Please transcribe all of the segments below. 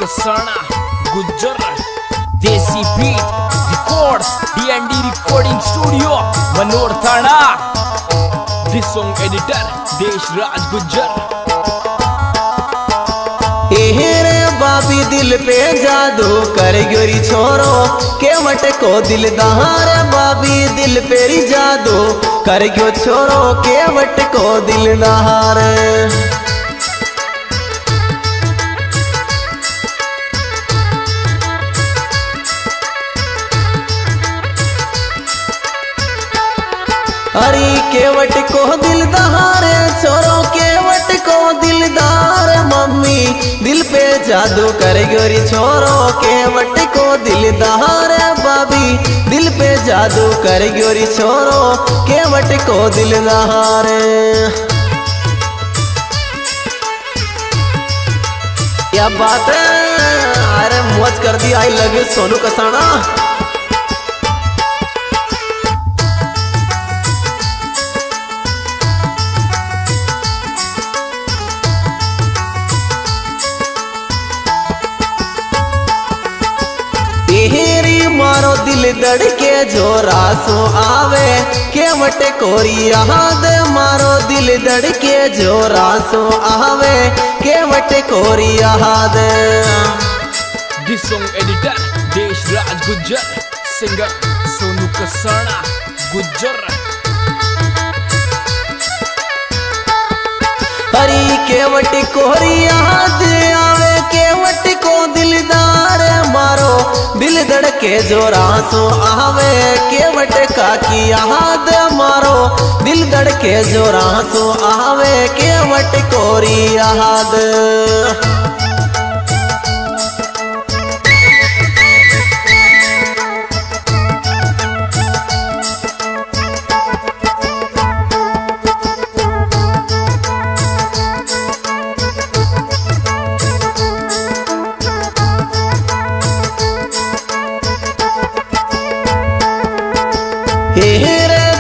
Kasana Gujjar desi beat records D&D recording studio Manor थाना this song editor देश राज गुज्जर। रे बाबी दिल पे जादू कर गोरी छोरो केवट को दिलदार बाबी दिल पे जादू कर गयो छोरो केवट को दिलदार। अरे केवट को दिलदार छोरो केवट को दिलदार मम्मी दिल पे जादू कर गोरी छोरो केवट को दिलदार बाबी दिल पे जादू कर गोरी छोरो केवट को दिलदार। क्या बात है, अरे मौज कर दी आई लगे सोनू कसाना। मारो दिल धड़के जोरा सो आवे केवट कोरी याद मारो दिल धड़के जोरा सो आवे केवट कोरी याद। दिस सॉन्ग एडिटर देश राज गुज्जर सिंगर सोनू कसाना गुज्जर। हरी केवट कोरी याद आवे केवट को दिलदार मारो दिल धड़के जोरा सो आवे केवट का की याद मारो दिल धड़के जोरा सो आवे केवट कोरी याद।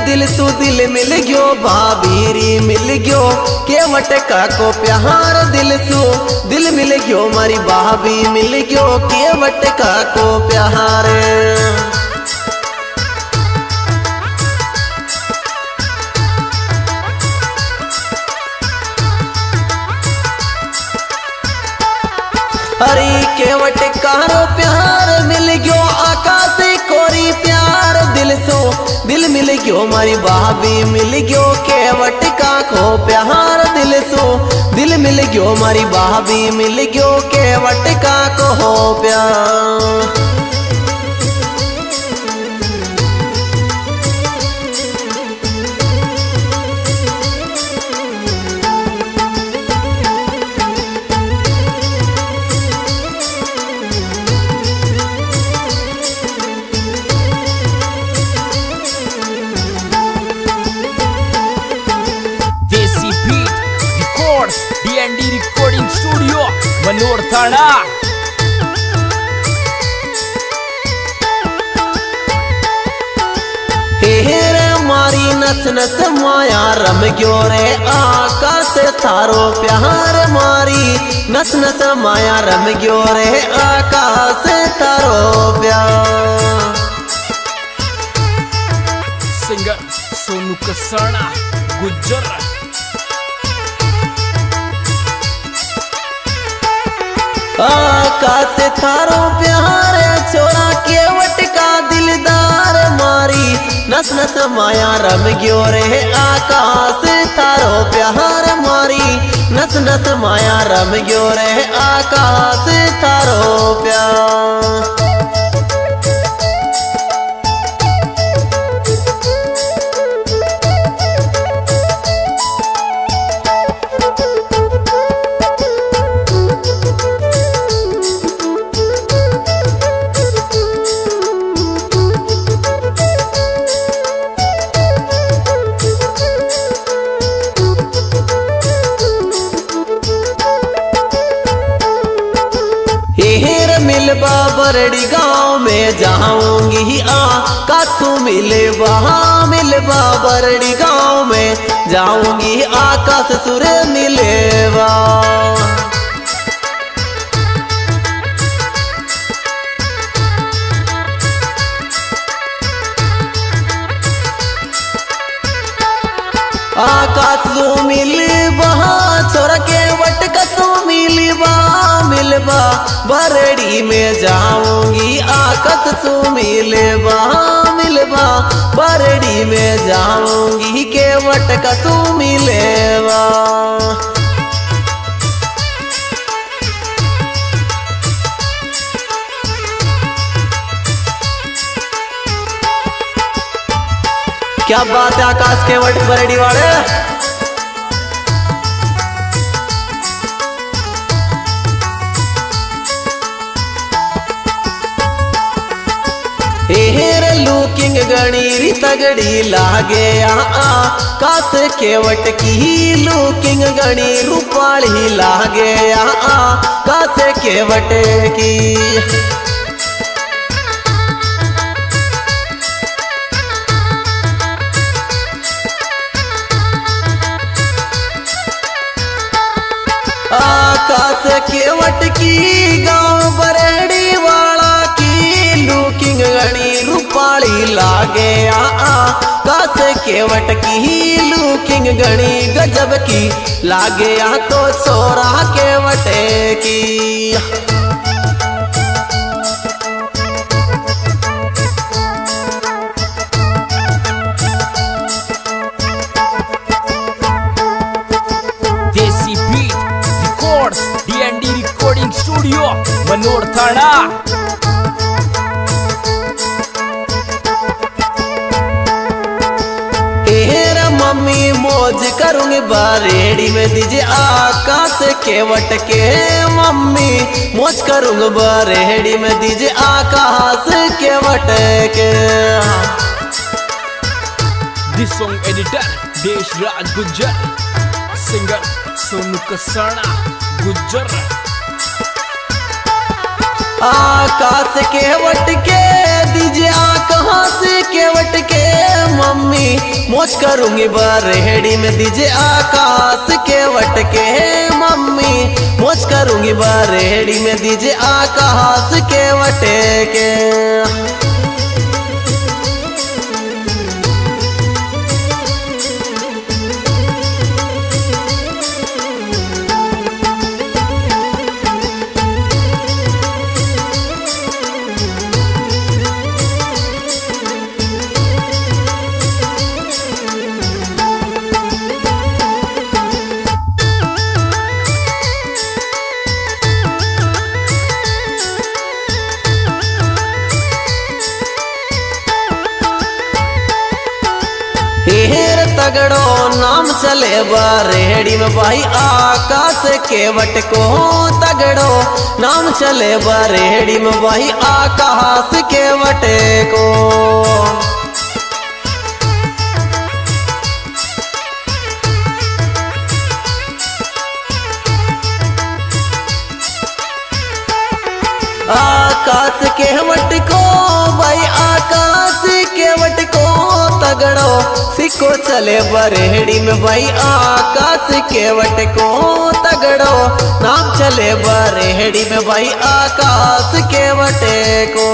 दिल सु दिल मिल गयो भाभीरी मिल गयो केवट का को प्यार दिल सु दिल मिल गयो मारी भाभी मिल गयो केवट का को प्यार। अरे केवट का प्यार मिल गयो आकाश कोरी प्यार दिल सो दिल मिल गयो मारी भाभी मिल गयो केवट का को प्यार दिल सो दिल मिल गयो मारी भाभी मिल गयो केवट का को प्यार। D&D रिकॉर्डिंग स्टूडियो मनोर थाना। रे मारी नस नस माया रम गयो रे आकाश थारो प्यार मारी नस नस माया रम गयो रे आकाश थारो प्यार। सिंगर सोनू कसाना गुज्जर। आकाश थारो प्यार छोरा केवट का दिलदार मारी नस नस माया रम गयो रे आकाश थारो प्यार मारी नस नस माया रम गयो रे आकाश थारो प्यार। मिलबा बरड़ी गाँव में जाऊंगी का तू मिलबा मिलबा बरड़ी गाँव में जाऊंगी आकाश सुर मिलेवा। आकाश सो मिलबा छोरा के वट कसो मिलबा बरड़ी में जाऊंगी आकाश सो मिलबा बरड़ी में जाऊंगी के वट कसो मिलेबा। क्या बात है आकाश के वट बरड़ी वाले। हेर लुकिंग गणीरी तगड़ी लागे आकाश के वट की लुकिंग गणी रूपाली लागे आकाश के वट की। आकाश के वट की गांव बरड़ी वाला की लुकिंग गणी रूपाली लागे आकाश के वट की लुकिंग गणी गजब की लागे तो छोरा के वटे की। D&D रिकॉर्डिंग स्टूडियो मनोर थाना। मम्मी मौज करूंगी बरेड़ी में दीजिए आकाश के वट के। मम्मी मौज करूंगी बरेड़ी में दीजिए आकाश के वट के। This song editor Deshraj Gujjar, singer Sonu Kasana Gujjar. आकाश के वट के दीजिए आकाश के वट के। मम्मी मौज करूंगी बरेड़ी में दीजिए आकाश के वट के। मम्मी मौज करूंगी बरेड़ी में दीजिए आकाश के वट के। हेर तगड़ो नाम चले बरेड़ी में भाई आकाश के वट को। तगड़ो नाम चले बरेड़ी में भाई आकाश के वट को। आकाश के वट को भाई आकाश के वट को। तगड़ो सिक्को चले बरेड़ी में भाई आकाश के वट को। तगड़ो नाम चले बरेड़ी में भाई आकाश के वट को।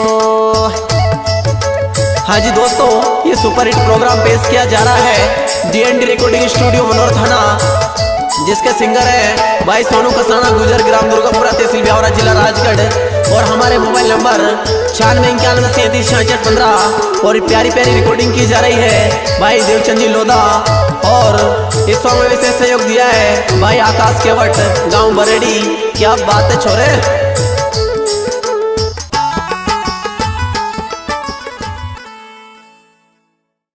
हाँ जी दोस्तों, ये सुपरहिट प्रोग्राम पेश किया जा रहा है D&D रिकॉर्डिंग स्टूडियो मनोर थाना, जिसके सिंगर है भाई सोनू कसाना गुजर, ग्राम दुर्गापुरा, तहसील ब्यावरा, जिला राजगढ़। और हमारे मोबाइल नंबर 9691376615। और प्यारी प्यारी रिकॉर्डिंग की जा रही है भाई देवचंद जी लोधा। और इस सॉन्ग में विशेष सहयोग दिया है भाई आकाश के वट, गाँव बरेड़ी। क्या बात है छोरे।